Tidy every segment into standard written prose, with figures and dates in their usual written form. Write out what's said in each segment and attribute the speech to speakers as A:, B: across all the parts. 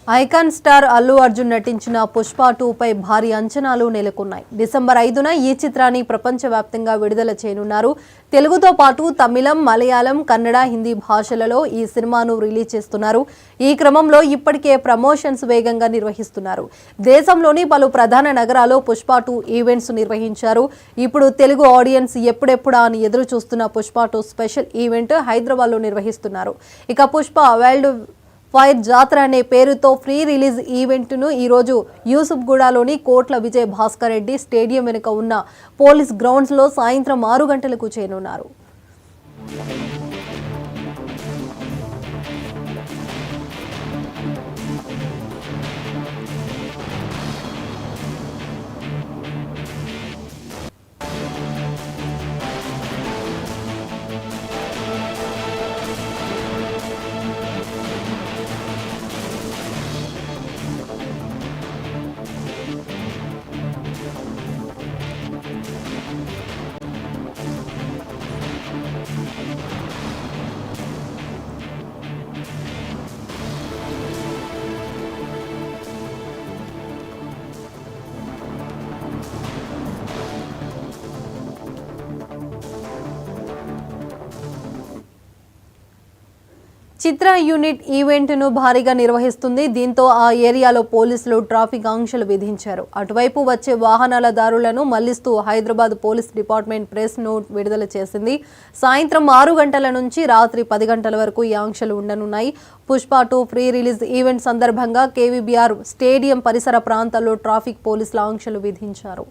A: Icon star Allu Arjun నటించిన పుష్ప 2 పై భారీ అంచనాలు నెలకొన్నాయి. డిసెంబర్ 5న ఈ చిత్రాన్ని ప్రపంచవ్యాప్తంగా విడుదల చేయనున్నారు. తెలుగుతో పాటు తమిళం, మలయాళం, కన్నడ, హిందీ భాషలలో ఈ సినిమాను రిలీజ్ చేస్తున్నారు. ఈ క్రమంలో ఇప్పటికే ప్రమోషన్స్ వేగంగా నిర్వహిస్తున్నారు. దేశంలోని పలు ప్రధాన నగరాల్లో పుష్ప 2 ఈవెంట్స్ నిర్వహించారు. ఇప్పుడు తెలుగు ఆడియన్స్ ఎప్పుడెప్పుడా అని ఎదురు చూస్తున్న పుష్ప 2 స్పెషల్ ఈవెంట్ హైదరాబాద్లో నిర్వహిస్తున్నారు. ఇక పుష్ప వరల్డ్ ఫైర్ జాతర అనే పేరుతో ఫ్రీ రిలీజ్ ఈవెంట్ను ఈరోజు యూసుఫ్గూడలోని కోట్ల విజయ్ భాస్కర్ రెడ్డి స్టేడియం వెనుక ఉన్న పోలీస్ గ్రౌండ్స్లో సాయంత్రం 6 గంటలకు చేయనున్నారు. చిత్ర యూనిట్ ఈవెంట్ను భారీగా నిర్వహిస్తుంది. దీంతో ఆ ఏరియాలో పోలీసులు ట్రాఫిక్ ఆంక్షలు విధించారు. అటువైపు వచ్చే వాహనాల దారులను మళ్లిస్తూ Hyderabad police department press note విడుదల చేసింది. సాయంత్రం 6 గంటల నుంచి రాత్రి 10 గంటల వరకు ఈ ఆంక్షలు ఉండనున్నాయి. పుష్ప 2 ఫ్రీ రిలీజ్ ఈవెంట్ సందర్భంగా కేవీబీఆర్ స్టేడియం పరిసర ప్రాంతాల్లో ట్రాఫిక్ పోలీసుల ఆంక్షలు విధించారు.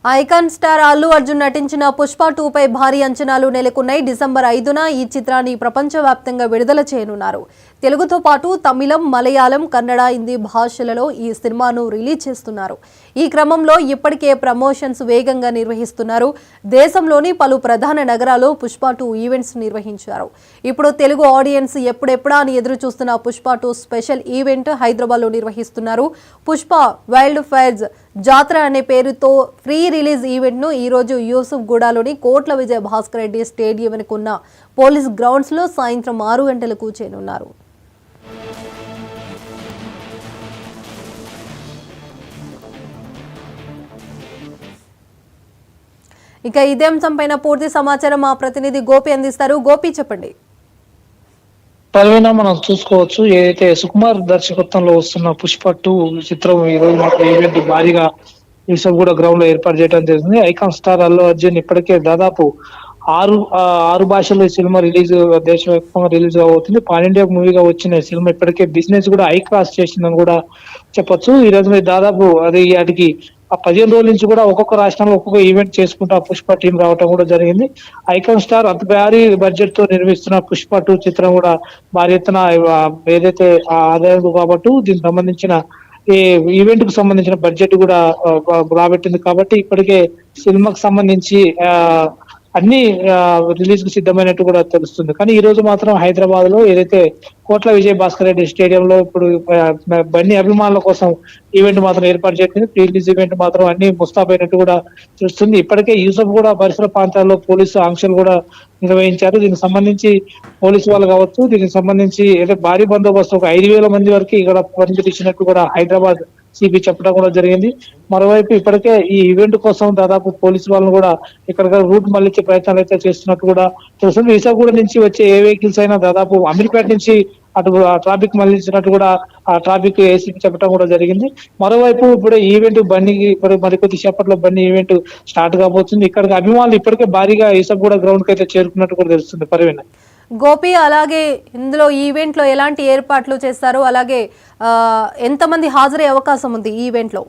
A: ఐకాన్ స్టార్ అల్లు అర్జున్ నటించిన పుష్ప 2 పై భారీ అంచనాలు నెలకొన్నాయి. డిసెంబర్ 5న ఈ చిత్రాన్ని ప్రపంచవ్యాప్తంగా విడుదల చేయనున్నారు. తెలుగుతో పాటు తమిళం, మలయాళం, కన్నడ, హిందీ భాషలలో ఈ సినిమాను రిలీజ్ చేస్తున్నారు. ఈ క్రమంలో ఇప్పటికే ప్రమోషన్స్ వేగంగా నిర్వహిస్తున్నారు. దేశంలోని పలు ప్రధాన నగరాల్లో పుష్ప 2 ఈవెంట్స్ నిర్వహించారు. ఇప్పుడు తెలుగు ఆడియన్స్ ఎప్పుడెప్పుడా అని ఎదురు చూస్తున్న పుష్ప 2 స్పెషల్ ఈవెంట్ హైదరాబాద్లో నిర్వహిస్తున్నారు. పుష్ప వరల్డ్ ఫైర్ జాతర అనే పేరుతో ఫ్రీ రిలీజ్ ఈవెంట్ను ఈరోజు యూసుఫ్గూడలోని కోట్ల విజయ్ భాస్కర్ రెడ్డి స్టేడియం వెనుకున్న పోలీస్ గ్రౌండ్స్లో సాయంత్రం 6 గంటలకు చేయనున్నారు. ఇక ఇదే అంశంపైన పూర్తి సమాచారం మా ప్రతినిధి గోపి అందిస్తారు. గోపి, చెప్పండి.
B: పర్వేనా, మనం చూసుకోవచ్చు ఏదైతే సుకుమార్ దర్శకత్వంలో వస్తున్న పుష్ప 2 చిత్రం ఈ రోజు మాత్రం ఈవెంట్ భారీగా యూసఫ్గూడ గ్రౌండ్ లో ఏర్పాటు చేయడం జరిగింది. ఐకాన్ స్టార్ అల్లు అర్జున్ ఇప్పటికే దాదాపు ఆరు భాషల్లో సినిమా రిలీజ్ దేశవ్యాప్తంగా రిలీజ్ అవుతుంది. పాన్ ఇండియా మూవీగా వచ్చిన సినిమా ఇప్పటికే బిజినెస్ కూడా హై క్లాస్ చేసిందని కూడా చెప్పొచ్చు. ఈ రోజు దాదాపు అది వాటికి 15 రోజుల నుంచి కూడా ఒక్కొక్క రాష్ట్రంలో ఒక్కొక్క ఈవెంట్ చేసుకుంటూ ఆ పుష్ప టీం రావటం కూడా జరిగింది. ఐకాన్ స్టార్ అంత భారీ బడ్జెట్ తో నిర్మిస్తున్న పుష్ప 2 చిత్రం కూడా భారీ ఎత్తున ఏదైతే ఆదాయం కాబట్టి దీనికి సంబంధించిన ఈ ఈవెంట్ కు సంబంధించిన బడ్జెట్ కూడా రాబట్టింది. కాబట్టి ఇప్పటికే సినిమాకు సంబంధించి అన్ని రిలీజ్ కు సిద్ధమైనట్టు కూడా తెలుస్తుంది. కానీ ఈ రోజు మాత్రం హైదరాబాద్ లో ఏదైతే కోట్ల విజయ్ భాస్కర్ రెడ్డి స్టేడియంలో ఇప్పుడు బన్నీ అభిమానుల కోసం ఈవెంట్ మాత్రం ఏర్పాటు చేసింది. ప్రీ రిలీజ్ ఈవెంట్ మాత్రం అన్ని ముస్తాబైనట్టు కూడా తెలుస్తుంది. ఇప్పటికే యూసఫ్ కూడా పరిసర ప్రాంతాల్లో పోలీసు ఆంక్షలు కూడా నిర్వహించారు. దీనికి సంబంధించి పోలీసు వాళ్ళు కావచ్చు, దీనికి సంబంధించి ఏదైతే భారీ బందోబస్తు ఒక 5,000 మంది వరకు ఇక్కడ పనిచేసినట్టు కూడా హైదరాబాద్ సిపి చెప్పడం కూడా జరిగింది. మరోవైపు ఇప్పటికే ఈ ఈవెంట్ కోసం దాదాపు పోలీసు వాళ్ళను కూడా ఇక్కడ రూట్ మళ్ళించే ప్రయత్నాలు అయితే చేస్తున్నట్టు కూడా తెలుస్తుంది. విశాఖగూడ నుంచి వచ్చే ఏ వెహికల్స్ అయినా దాదాపు అమీర్పేట నుంచి అటు ట్రాఫిక్ మళ్లించినట్టు కూడా ఆ ట్రాఫిక్ ఏసీపీ చెప్పడం కూడా జరిగింది. మరోవైపు ఇప్పుడు ఈవెంట్ బండికి ఇప్పుడు మరికొద్ది సేపట్లో బండి ఈవెంట్ స్టార్ట్ కాబోతుంది. ఇక్కడికి అభిమానులు ఇప్పటికే భారీగా విశాఖగూడ గ్రౌండ్ కి అయితే చేరుకున్నట్టు కూడా తెలుస్తుంది. పర్వీన,
A: గోపి, అలాగే ఇందులో ఈవెంట్లో ఎలాంటి ఏర్పాట్లు చేస్తారు, అలాగే ఎంతమంది హాజరయ్యే అవకాశం ఉంది ఈ ఈవెంట్లో?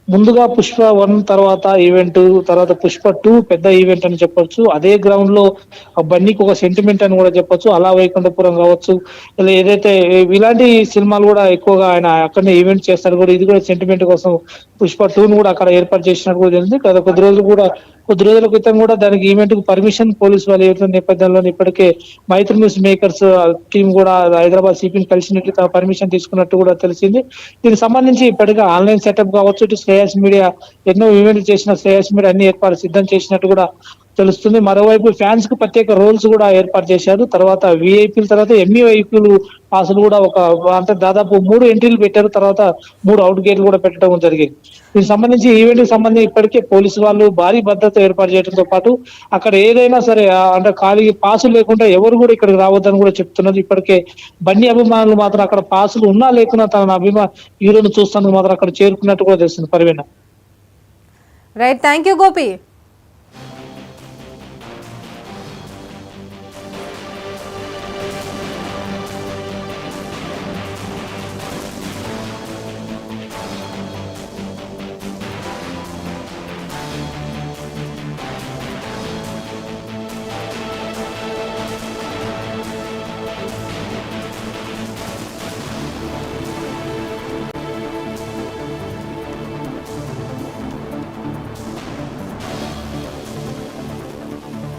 B: ముందుగా పుష్ప 1 తర్వాత ఈవెంట్, తర్వాత పుష్ప 2 పెద్ద ఈవెంట్ అని చెప్పొచ్చు. అదే గ్రౌండ్ లో ఆ బన్నీకి ఒక సెంటిమెంట్ అని కూడా చెప్పొచ్చు. అలా వైకుంఠపురం కావచ్చు, ఇలా ఏదైతే ఇలాంటి సినిమాలు కూడా ఎక్కువగా ఆయన అక్కడనే ఈవెంట్ చేస్తారు కూడా. ఇది కూడా సెంటిమెంట్ కోసం పుష్ప 2 కూడా అక్కడ ఏర్పాటు చేసినట్టు కూడా తెలిసింది. గత కొద్ది రోజుల క్రితం కూడా దానికి ఈవెంట్ కు పర్మిషన్ పోలీసు వాళ్ళు ఇవ్వడం నేపథ్యంలో ఇప్పటికే మైత్రి న్యూస్ మేకర్స్ టీం కూడా హైదరాబాద్ సిపిని కలిసినట్లు పర్మిషన్ తీసుకున్నట్టు కూడా తెలిసింది. దీనికి సంబంధించి ఇప్పటికే ఆన్లైన్ సెటప్ కావచ్చు, ఇటు శ్రేయస్ మీడియా ఎన్నో ఈవెంట్లు చేసిన శ్రేయస్ మీడియా అన్ని ఏర్పాటు సిద్ధం చేసినట్టు కూడా తెలుస్తుంది. మరోవైపు ఫ్యాన్స్ కు ప్రత్యేక రోల్స్ కూడా ఏర్పాటు చేశారు. తర్వాత విఐపీల తర్వాత ఎంఈఐపీలు పాసులు కూడా అంటే దాదాపు 3 ఎంట్రీలు పెట్టారు. తర్వాత 3 అవుట్ గేట్లు కూడా పెట్టడం జరిగింది. దీనికి సంబంధించి ఈవెంట్ కి సంబంధించి ఇప్పటికే పోలీసు వాళ్ళు భారీ భద్రత ఏర్పాటు చేయడంతో పాటు అక్కడ ఏదైనా సరే అంటే ఖాళీ పాసులు లేకుండా ఎవరు కూడా ఇక్కడికి రావద్దని కూడా చెప్తున్నారు. ఇప్పటికే బన్నీ అభిమానులు మాత్రం అక్కడ పాసులు ఉన్నా లేకున్నా తన హీరోను చూస్తానికి మాత్రం అక్కడ చేరుకున్నట్టు కూడా తెలుస్తుంది. పర్వీన.
A: Right, thank you Gopi.